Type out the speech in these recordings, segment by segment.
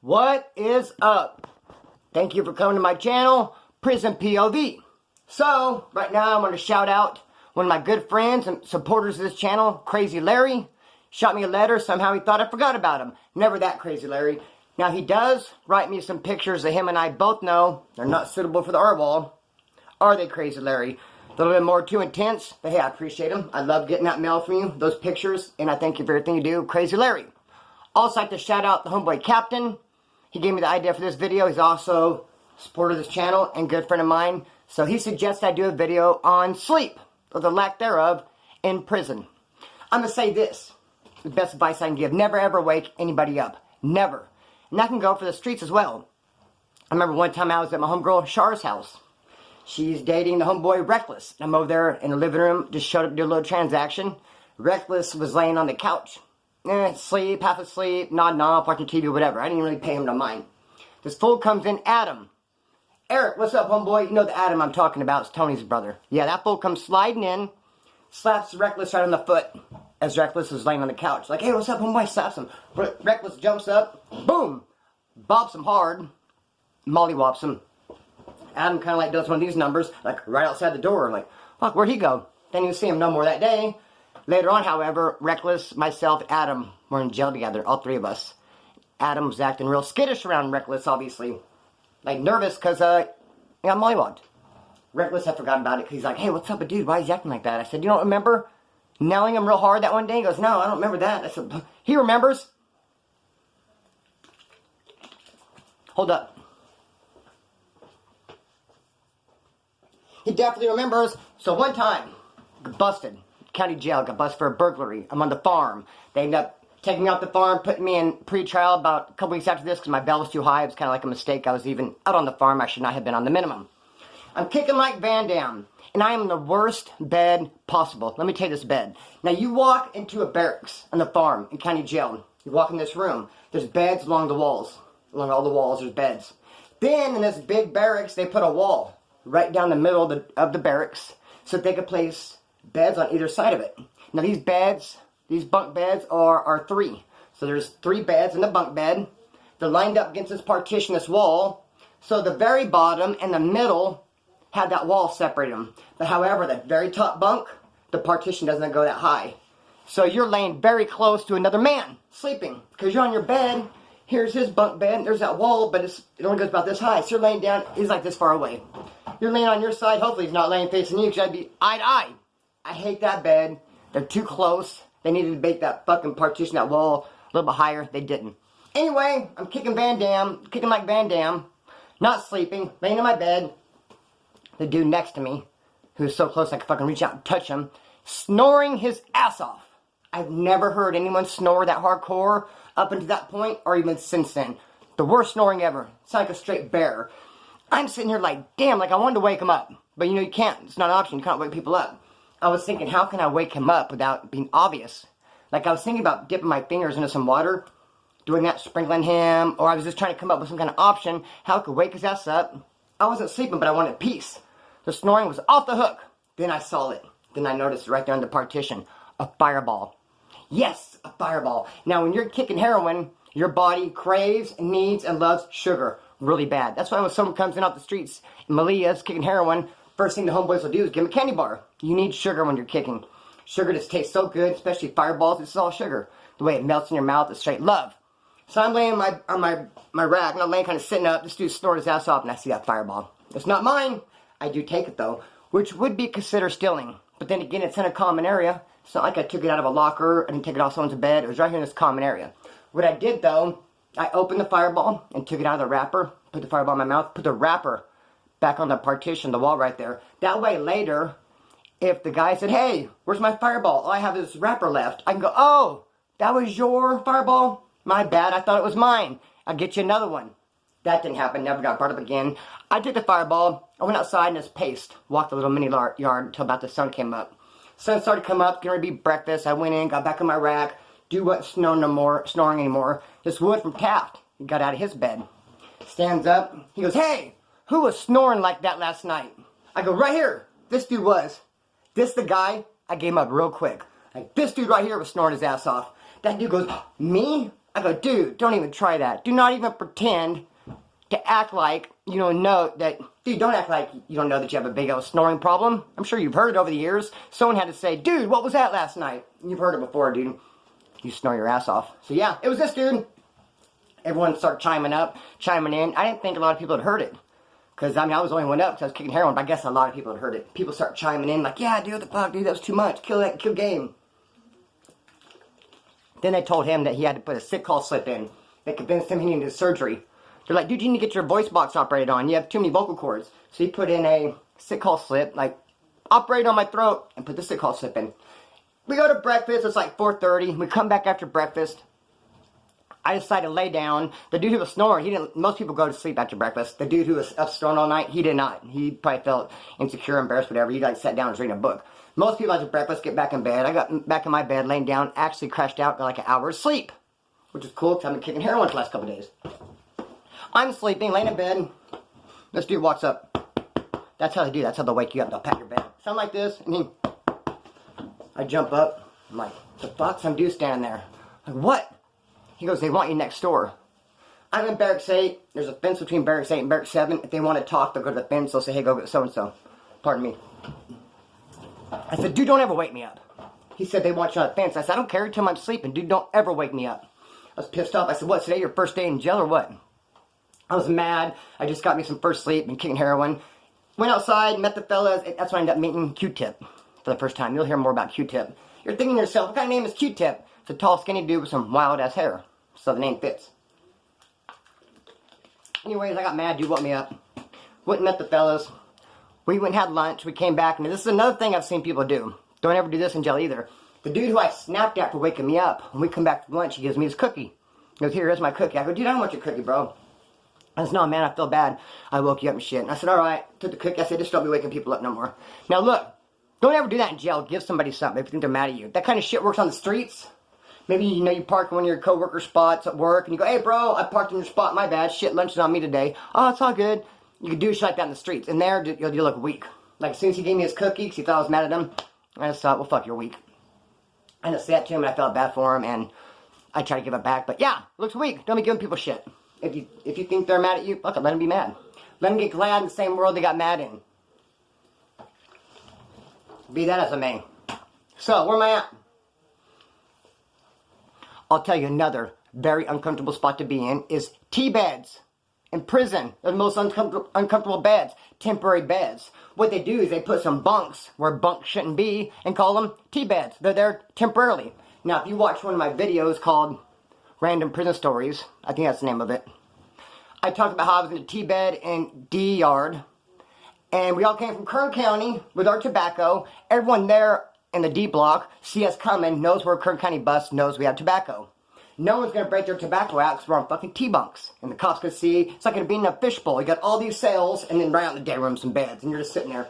What is up? Thank you for coming to my channel, Prison POV. So, right now I'm going to shout out one of my good friends and supporters of this channel, Crazy Larry. Shot me a letter, somehow he thought I forgot about him. Never that, Crazy Larry. Now he does write me some pictures that him and I both know they're not suitable for the art wall. Are they, Crazy Larry? A little bit more too intense, but hey, I appreciate them. I love getting that mail from you, those pictures, and I thank you for everything you do, Crazy Larry. Also like to shout out the homeboy Captain. He gave me the idea for this video. He's also a supporter of this channel and good friend of mine. So he suggests I do a video on sleep, or the lack thereof, in prison. I'm going to say this. The best advice I can give. Never ever wake anybody up. Never. And that can go for the streets as well. I remember one time I was at my homegirl Char's house. She's dating the homeboy Reckless. I'm over there in the living room, just showed up to do a little transaction. Reckless was laying on the couch. Sleep, half asleep, nodding off, watching TV, whatever. I didn't really pay him no mind. This fool comes in, Adam. Eric, what's up, homeboy? You know the Adam I'm talking about. It's Tony's brother. Yeah, that fool comes sliding in, slaps Reckless right on the foot as Reckless is laying on the couch. Like, hey, what's up, homeboy? Slaps him. Reckless jumps up, boom, bops him hard, mollywops him. Adam kind of like does one of these numbers, like right outside the door. Like, fuck, where'd he go? Didn't even see him no more that day. Later on, however, Reckless, myself, Adam were in jail together, all three of us. Adam was acting real skittish around Reckless, obviously. Like, nervous because, I mollywopped. Reckless had forgotten about it because he's like, hey, what's up, dude? Why is he acting like that? I said, you don't remember nailing him real hard that one day? He goes, no, I don't remember that. I said, he remembers. Hold up. He definitely remembers. So one time, busted. County jail, got busted for a burglary. I'm on the farm. They ended up taking me off the farm, putting me in pre-trial about a couple weeks after this because my bail was too high. It was kind of like a mistake. I was even out on the farm. I should not have been on the minimum. I'm kicking like Van Damme, and I am in the worst bed possible. Let me tell you this bed. Now, you walk into a barracks on the farm in county jail. You walk in this room. There's beds along the walls. Along all the walls, there's beds. Then, in this big barracks, they put a wall right down the middle of the barracks so that they could place beds on either side of it. Now these beds, these bunk beds are three. So there's three beds in the bunk bed. They're lined up against this partition, this wall. So the very bottom and the middle had that wall separate them. But however, the very top bunk, the partition doesn't go that high. So you're laying very close to another man, sleeping. Because you're on your bed, here's his bunk bed, there's that wall, but it only goes about this high. So you're laying down, he's like this far away. You're laying on your side, hopefully he's not laying facing you, because I'd be eye to eye. I hate that bed. They're too close. They needed to make that fucking partition, that wall, a little bit higher. They didn't. Anyway, I'm kicking Van Damme, kicking like Van Damme, not sleeping, laying in my bed. The dude next to me, who's so close I could fucking reach out and touch him, snoring his ass off. I've never heard anyone snore that hardcore up until that point, or even since then. The worst snoring ever. It's like a straight bear. I'm sitting here like, damn, like I wanted to wake him up. But you know, you can't. It's not an option. You can't wake people up. I was thinking, how can I wake him up without being obvious? Like, I was thinking about dipping my fingers into some water, doing that, sprinkling him, or I was just trying to come up with some kind of option, how I could wake his ass up. I wasn't sleeping, but I wanted peace. The snoring was off the hook. Then I saw it. Then I noticed right there on the partition, a fireball. Yes, a fireball. Now, when you're kicking heroin, your body craves, needs, and loves sugar really bad. That's why when someone comes in off the streets, and Malia's kicking heroin, first thing the homeboys will do is give him a candy bar. You need sugar when you're kicking. Sugar just tastes so good, especially fireballs. It's all sugar. The way it melts in your mouth is straight love. So I'm laying on my rack, and I'm laying kind of sitting up. This dude snored his ass off, and I see that fireball. It's not mine. I do take it, though, which would be considered stealing. But then again, it's in a common area. It's not like I took it out of a locker. I didn't take it off someone's bed. It was right here in this common area. What I did, though, I opened the fireball and took it out of the wrapper, put the fireball in my mouth, put the wrapper back on the partition, the wall right there. That way later, if the guy said, hey, where's my fireball? All I have is wrapper left. I can go, oh, that was your fireball? My bad, I thought it was mine. I'll get you another one. That didn't happen, never got brought up again. I took the fireball, I went outside and just paced. Walked a little mini yard until about the sun came up. Sun started to come up, getting ready to be breakfast. I went in, got back in my rack. Dude wasn't snoring anymore. This Wood from Taft, he got out of his bed. Stands up, he goes, hey, who was snoring like that last night? I go, right here. This dude was. This the guy. I gave him up real quick. Like, this dude right here was snoring his ass off. That dude goes, me? I go, dude, don't even try that. Do not even pretend to act like you don't know that. Dude, don't act like you don't know that you have a big old snoring problem. I'm sure you've heard it over the years. Someone had to say, dude, what was that last night? You've heard it before, dude. You snore your ass off. So yeah, it was this dude. Everyone started chiming in. I didn't think a lot of people had heard it. Because, I mean, I was the only one up because I was kicking heroin, but I guess a lot of people had heard it. People start chiming in like, yeah, dude, what the fuck, dude, that was too much. Kill game. Then they told him that he had to put a sick call slip in. They convinced him he needed surgery. They're like, dude, you need to get your voice box operated on. You have too many vocal cords. So he put in a sick call slip, like, operate on my throat, and put the sick call slip in. We go to breakfast. It's like 4:30. We come back after breakfast. I decided to lay down. The dude who was snoring, he didn't. Most people go to sleep after breakfast. The dude who was up snoring all night, he did not. He probably felt insecure, embarrassed, whatever. He like sat down and was reading a book. Most people after breakfast get back in bed. I got back in my bed, laying down, actually crashed out, got like an hour's sleep, which is cool because I've been kicking heroin for the last couple of days. I'm sleeping, laying in bed. This dude walks up. That's how they do. That's how they'll wake you up. They'll pat your bed. Something like this, and then I jump up. I'm like, the fuck? Some dude standing there. I'm like, what? He goes, they want you next door. I'm in Barracks 8. There's a fence between Barracks 8 and Barracks 7. If they want to talk, they'll go to the fence. They'll say, hey, go get so-and-so. Pardon me. I said, dude, don't ever wake me up. He said, they want you on the fence. I said, I don't care. Tell them I'm sleeping. Dude, don't ever wake me up. I was pissed off. I said, what, today your first day in jail or what? I was mad. I just got me some first sleep and kicking heroin. Went outside, met the fellas. That's when I ended up meeting Q-Tip for the first time. You'll hear more about Q-Tip. You're thinking to yourself, what kind of name is Q-Tip? It's a tall, skinny dude with some wild-ass hair. So the name fits. Anyways, I got mad. Dude woke me up. Went and met the fellas. We went and had lunch. We came back. And this is another thing I've seen people do. Don't ever do this in jail either. The dude who I snapped at for waking me up, when we come back from lunch, he gives me his cookie. He goes, here's my cookie. I go, dude, I don't want your cookie, bro. I said, no, man, I feel bad. I woke you up and shit. And I said, all right. Took the cookie. I said, just don't be waking people up no more. Now, look. Don't ever do that in jail. Give somebody something if you think they're mad at you. That kind of shit works on the streets. Maybe, you know, you park in one of your co-worker spots at work, and you go, hey, bro, I parked in your spot, my bad, shit, lunch is on me today. Oh, it's all good. You can do shit like that in the streets. And there, you look weak. Like, as soon as he gave me his cookie, because he thought I was mad at him, I just thought, well, fuck, you're weak. I just said that to him, and I felt bad for him, and I tried to give it back. But, yeah, looks weak. Don't be giving people shit. If you think they're mad at you, fuck it, let them be mad. Let them get glad in the same world they got mad in. Be that as it may. So, where am I at? I'll tell you another very uncomfortable spot to be in is T-beds. In prison, they're the most uncomfortable beds. Temporary beds. What they do is they put some bunks where bunks shouldn't be and call them T-beds. They're there temporarily. Now, if you watch one of my videos called Random Prison Stories, I think that's the name of it, I talked about how I was in a T-bed in D Yard. And we all came from Kern County with our tobacco. Everyone there in the D block, see us coming, knows we're a Kern County bus, knows we have tobacco. No one's going to break their tobacco out because we're on fucking T-bunks. And the cops can see, it's like being in a fishbowl. You got all these cells, and then right out in the day room, some beds. And you're just sitting there.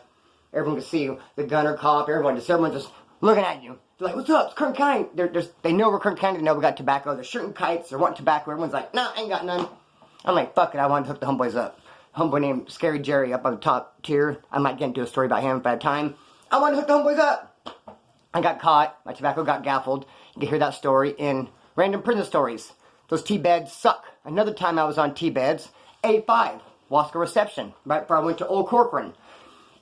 Everyone can see you. The gunner, cop, everyone's just looking at you. They're like, what's up? It's Kern County. They know we're Kern County. They know we got tobacco. They're shooting kites. They're wanting tobacco. Everyone's like, nah, I ain't got none. I'm like, fuck it. I want to hook the homeboys up. Homeboy named Scary Jerry up on the top tier. I might get into a story about him if I have time. I want to hook the homeboys up. I got caught. My tobacco got gaffled. You can hear that story in Random Prison Stories. Those T-beds suck. Another time I was on T-beds, A5, Wasco Reception, right before I went to Old Corcoran.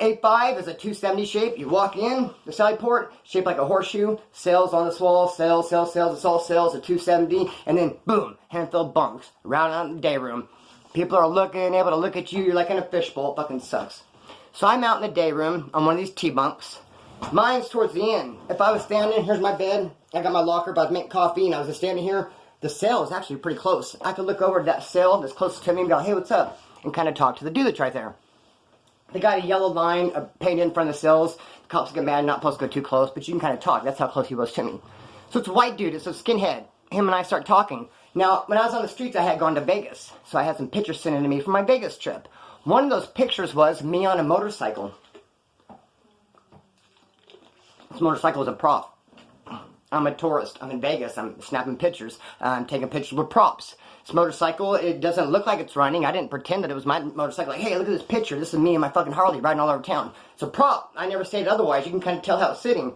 A5 is a 270 shape. You walk in, the side port, shaped like a horseshoe, cells on this wall, cells, it's all cells, a 270, and then boom, hand-filled bunks, around out in the day room. People are looking, able to look at you, you're like in a fishbowl, it fucking sucks. So I'm out in the day room on one of these T-bunks. Mine's towards the end. If I was standing, here's my bed, I got my locker, but I was making coffee, and I was just standing here, the cell is actually pretty close. I could look over to that cell that's closest to me and go, hey, what's up? And kind of talk to the dude that's right there. They got a yellow line painted in front of the cells. The cops get mad, not supposed to go too close, but you can kind of talk. That's how close he was to me. So it's a white dude, it's a skinhead. Him and I start talking. Now, when I was on the streets, I had gone to Vegas. So I had some pictures sent in to me from my Vegas trip. One of those pictures was me on a motorcycle. This motorcycle was a prop. I'm a tourist. I'm in Vegas. I'm snapping pictures. I'm taking pictures with props. This motorcycle, it doesn't look like it's running. I didn't pretend that it was my motorcycle. Like, hey, look at this picture. This is me and my fucking Harley riding all over town. It's a prop. I never stated otherwise. You can kind of tell how it's sitting.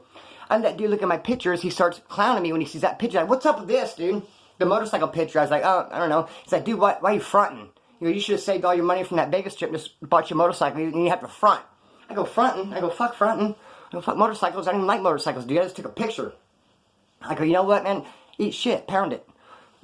And that dude look at my pictures. He starts clowning me when he sees that picture. Like, what's up with this, dude? the motorcycle picture. I was like, oh, I don't know. He's like, dude, why are you fronting? You should have saved all your money from that Vegas trip and just bought your motorcycle, and you have to front. I go, fronting? I go, fuck fronting. I go, fuck motorcycles. I don't even like motorcycles, dude. I just took a picture. I go, you know what, man? Eat shit. Pound it.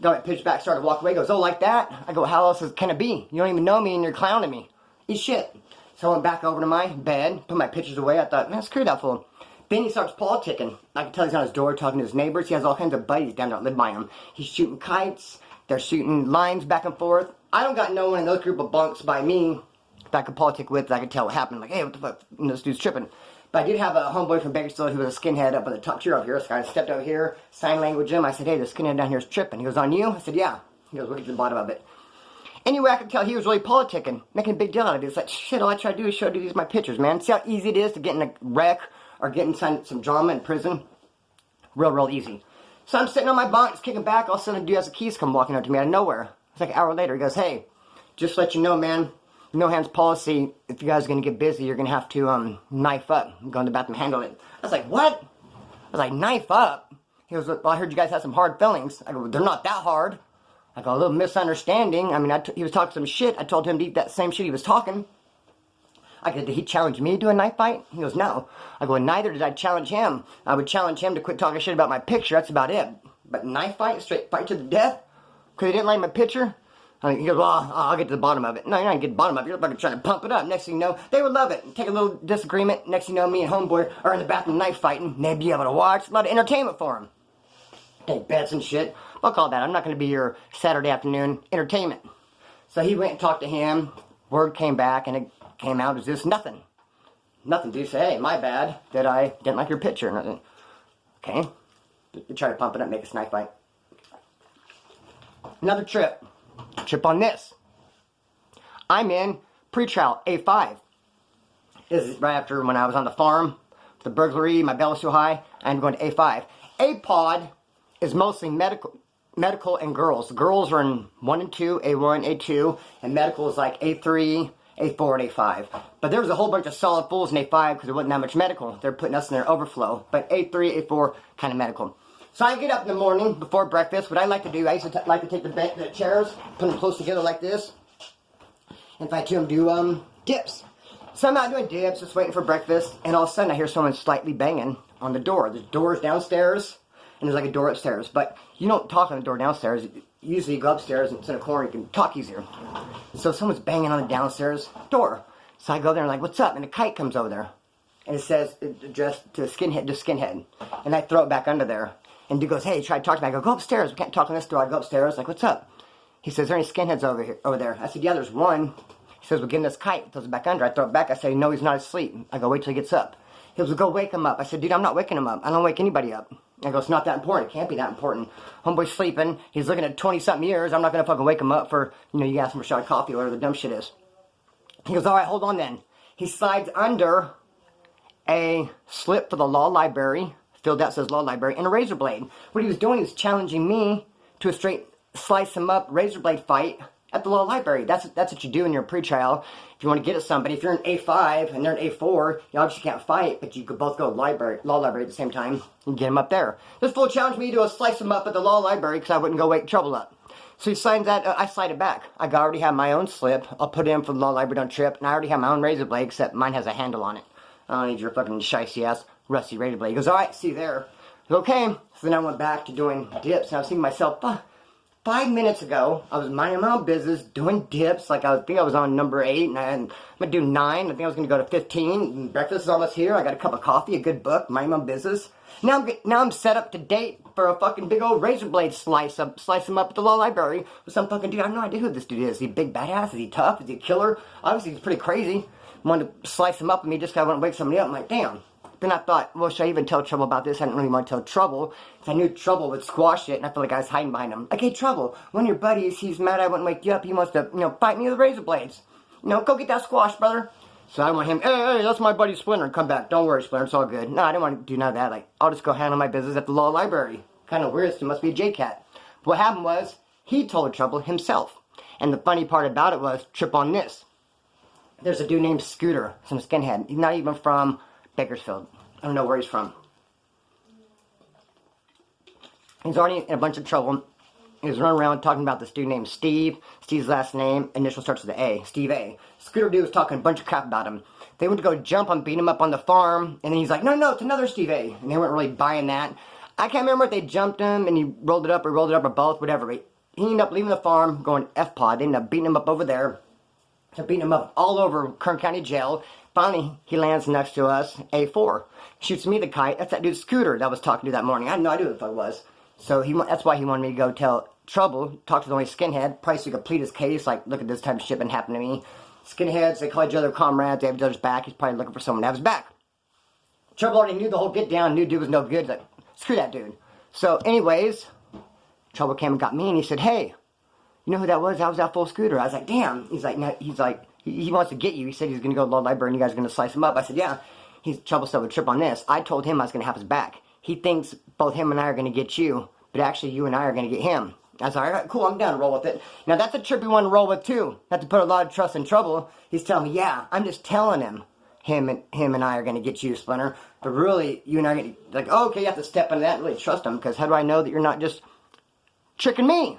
Go ahead, pitch back, started to walk away. He goes, oh, like that? I go, how else can it be? You don't even know me and you're clowning me. Eat shit. So I went back over to my bed, put my pictures away. I thought, man, screw that fool. Then he starts politicking. I can tell he's on his door talking to his neighbors. He has all kinds of buddies down there that live by him. He's shooting kites. They're shooting lines back and forth. I don't got no one in those group of bunks by me that I could politic with that I could tell what happened. Like, hey, what the fuck? And this dude's tripping. But I did have a homeboy from Bakersfield who was a skinhead up on the top tier over here. So I stepped over here, sign language him. I said, hey, the skinhead down here is tripping. He goes, on you? I said, yeah. He goes, we'll get to the bottom of it. Anyway, I could tell he was really politicking, making a big deal out of it. It's like, shit, all I try to do is show you these my pictures, man. See how easy it is to get in a wreck or get inside some drama in prison? Real easy. So I'm sitting on my bunk, just kicking back. All of a sudden, a dude has the keys come walking up to me out of nowhere. It's like an hour later. He goes, hey, just to let you know, man, no hands policy. If you guys are going to get busy, you're going to have to knife up. Go in the bathroom and handle it. I was like, what? I was like, knife up? He goes, well, I heard you guys have some hard feelings. I go, well, they're not that hard. I go, a little misunderstanding. I mean, he was talking some shit. I told him to eat that same shit he was talking. I go, did he challenge me to do a knife fight? He goes, no. I go, well, neither did I challenge him. I would challenge him to quit talking shit about my picture. That's about it. But knife fight, straight fight to the death? Because he didn't like my picture? He goes, well, I'll get to the bottom of it. No, you're not going to get to the bottom of it. You're fucking trying to pump it up. Next thing you know, they would love it. Take a little disagreement. Next thing you know, me and homeboy are in the bathroom knife fighting. And they'd be able to watch. A lot of entertainment for them. Take bets and shit. Fuck all that. I'm not going to be your Saturday afternoon entertainment. So he went and talked to him. Word came back, and it came out as just nothing. Nothing. Dude say, hey, my bad that I didn't like your picture. Nothing. Okay. You try to pump it up, make a knife fight. Another trip. Trip on this. I'm in pretrial A5. This is right after when I was on the farm. The burglary, my bail was too high. I'm going to A5. A-Pod is mostly medical and girls. The girls are in 1 and 2, A1, A2, and medical is like A3, A4, and A5. But there was a whole bunch of solid fools in A5 because there wasn't that much medical. They're putting us in their overflow. But A3, A4, kind of medical. So I get up in the morning before breakfast. What I like to do, I used to like to take the chairs, put them close together like this, and if I to them do dips. So I'm out doing dips, just waiting for breakfast, and all of a sudden I hear someone slightly banging on the door. The door is downstairs, and there's like a door upstairs. But you don't talk on the door downstairs. Usually you go upstairs and sit in a corner, you can talk easier. So someone's banging on the downstairs door. So I go there and I'm like, what's up? And a kite comes over there. And it says, addressed to skinhead. And I throw it back under there. And dude goes, hey, try to talk to me. I go upstairs. We can't talk on this door. I go upstairs. Like, what's up? He says, are there any skinheads over there? I said, yeah, there's one. He says, well, give him this kite. Throws it back under. I throw it back. I say, no, he's not asleep. I go, wait till he gets up. He goes, well, go wake him up. I said, dude, I'm not waking him up. I don't wake anybody up. I go, it's not that important. It can't be that important. Homeboy's sleeping. He's looking at 20-something years. I'm not going to fucking wake him up for, you ask him for a shot of coffee or whatever the dumb shit is. He goes, all right, hold on then. He slides under a slip for the law library, filled out says law library, and a razor blade. What he was doing is challenging me to a straight slice him up razor blade fight at the law library. That's what you do in your pretrial. If you want to get at somebody, if you're in A5 and they're in A4, you obviously can't fight, but you could both go to law library at the same time and get them up there. This fool challenged me to slice him up at the law library because I wouldn't go wake trouble up. So he signs that, I slide it back. I already have my own slip. I'll put it in for the law library, don't trip, and I already have my own razor blade, except mine has a handle on it. I don't need your fucking shicey ass rusty razor blade. He goes, alright, see there. Okay. So then I went back to doing dips, and I was thinking to myself, 5 minutes ago, I was minding my own business, doing dips, like I think I was on number 8, and I'm going to do 9, I think I was going to go to 15, and breakfast is almost here, I got a cup of coffee, a good book, minding my own business. Now I'm set up to date for a fucking big old razor blade slice him up at the law library with some fucking dude. I have no idea who this dude is. Is he a big badass? Is he tough? Is he a killer? Obviously he's pretty crazy. Wanted to slice him up with me just because I want to wake somebody up. I'm like, damn. Then I thought, well, should I even tell Trouble about this? I didn't really want to tell Trouble, because I knew Trouble would squash it, and I felt like I was hiding behind him. Like, hey, Trouble, one of your buddies, he's mad I wouldn't wake you up. He wants to, fight me with razor blades. Go get that squash, brother. So I want him, hey, that's my buddy Splinter. Come back. Don't worry, Splinter, it's all good. No, I didn't want to do none of that. Like, I'll just go handle my business at the law library. Kind of weird, so it must be a J-Cat. But what happened was, he told Trouble himself. And the funny part about it was, trip on this. There's a dude named Scooter, some skinhead. He's not even from Bakersfield. I don't know where he's from. He's already in a bunch of trouble. he was running around talking about this dude named Steve. Steve's last name, initial starts with the A. Steve A. Scooter dude was talking a bunch of crap about him. They went to go jump him, beat him up on the farm, and then he's like, no, it's another Steve A. And they weren't really buying that. I can't remember if they jumped him and he rolled it up or both, whatever. But he ended up leaving the farm, going F-Pod. They ended up beating him up over there. So beating him up all over Kern County Jail. Finally, he lands next to us, A4. Shoots me the kite. That's that dude Scooter that was talking to that morning. I had no idea who the fuck it was. So that's why he wanted me to go tell Trouble, talk to the only skinhead, probably to complete his case, like, look at this type of shit been happening to me. Skinheads, they call each other comrades, they have each other's back. He's probably looking for someone to have his back. Trouble already knew the whole get down, knew dude was no good. He's like, screw that dude. So, anyways, Trouble came and got me, and he said, hey, you know who that was? That was that full Scooter. I was like, damn. He's like, no, he wants to get you. He said he's going to go to the law library, and you guys are going to slice him up. I said, yeah. Trouble still would trip on this. I told him I was going to have his back. He thinks both him and I are going to get you, but actually you and I are going to get him. I was like, all right, cool, I'm down to roll with it. Now, that's a trippy one to roll with, too. Not to put a lot of trust in Trouble. He's telling me, yeah, I'm just telling him and I are going to get you, Splinter. But really, you and I are going to, like, oh, okay, you have to step into that and really trust him, because how do I know that you're not just tricking me?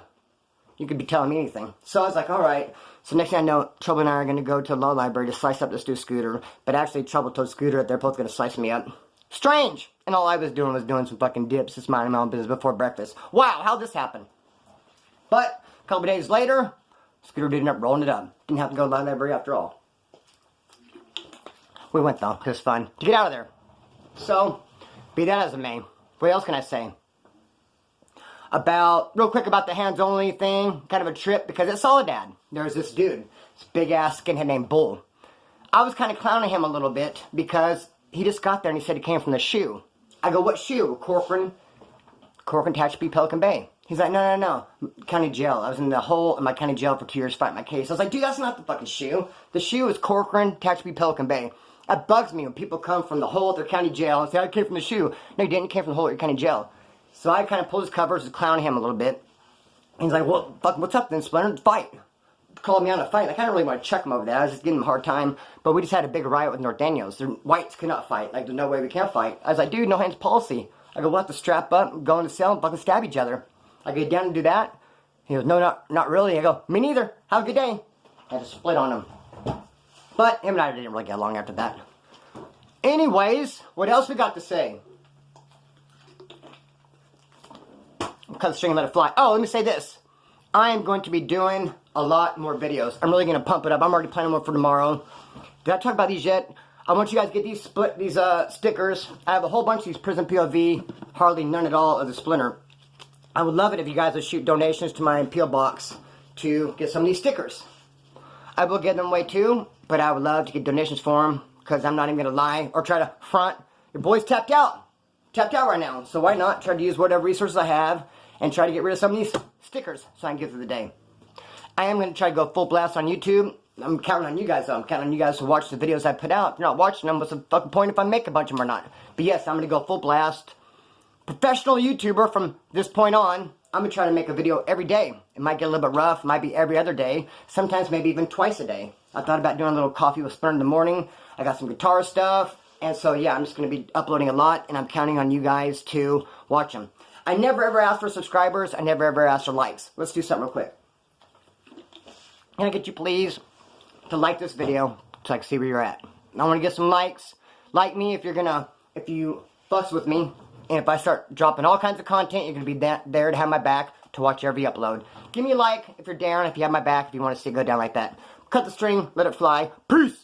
You could be telling me anything. So I was like, all right. So next thing I know, Trouble and I are going to go to the law library to slice up this dude Scooter. But actually, Trouble told Scooter that they're both going to slice me up. Strange! And all I was doing some fucking dips, just minding my own business before breakfast. Wow, how'd this happen? But a couple days later, Scooter did end up rolling it up. Didn't have to go to the library after all. We went though, 'cause it was fun to get out of there. So, be that as it may, what else can I say? Real quick about the hands-only thing, kind of a trip, because at Soledad, there was this dude, this big-ass skinhead named Bull. I was kind of clowning him a little bit, because he just got there and he said he came from the shoe. I go, what shoe? Corcoran Tehachapi, Pelican Bay. He's like, no, county jail. I was in the hole in my county jail for 2 years fighting my case. I was like, dude, that's not the fucking shoe. The shoe is Corcoran Tehachapi, Pelican Bay. That bugs me when people come from the hole at their county jail and say, I came from the shoe. No, you didn't. You came from the hole at your county jail. So I kind of pulled his covers and clowned him a little bit. He's like, well, fuck, what's up then, Splinter? Fight. Called me on a fight. I kind of really want to check him over that. I was just giving him a hard time. But we just had a big riot with North Daniels. The whites could not fight. Like, there's no way we can't fight. I was like, dude, no hands policy. I go, we'll have to strap up, go in the cell, and fucking stab each other. I get down and do that. He goes, no, not really. I go, me neither. Have a good day. I had to split on him. But him and I didn't really get along after that. Anyways, what else we got to say? I'll cut the string and let it fly. Oh, let me say this. I am going to be doing a lot more videos. I'm really going to pump it up. I'm already planning one for tomorrow. Did I talk about these yet? I want you guys to get these stickers. I have a whole bunch of these Prison POV. Hardly none at all of the Splinter. I would love it if you guys would shoot donations to my P.O. box to get some of these stickers. I will give them away too, but I would love to get donations for them, because I'm not even going to lie or try to front. Your boy's tapped out. Tapped out right now. So why not try to use whatever resources I have and try to get rid of some of these stickers so I can get through the day. I am going to try to go full blast on YouTube. I'm counting on you guys though. I'm counting on you guys to watch the videos I put out. If you're not watching them, what's the fucking point if I make a bunch of them or not? But yes, I'm going to go full blast. Professional YouTuber from this point on. I'm going to try to make a video every day. It might get a little bit rough. It might be every other day. Sometimes maybe even twice a day. I thought about doing a little coffee with Splinter in the morning. I got some guitar stuff. And so yeah, I'm just going to be uploading a lot. And I'm counting on you guys to watch them. I never ever ask for subscribers. I never ever ask for likes. Let's do something real quick. Can I get you please to like this video so I can see where you're at? I want to get some likes. Like me if you fuss with me. And if I start dropping all kinds of content, you're going to be there to have my back to watch every upload. Give me a like if you're down, if you have my back, if you want to see it go down like that. Cut the string, let it fly. Peace!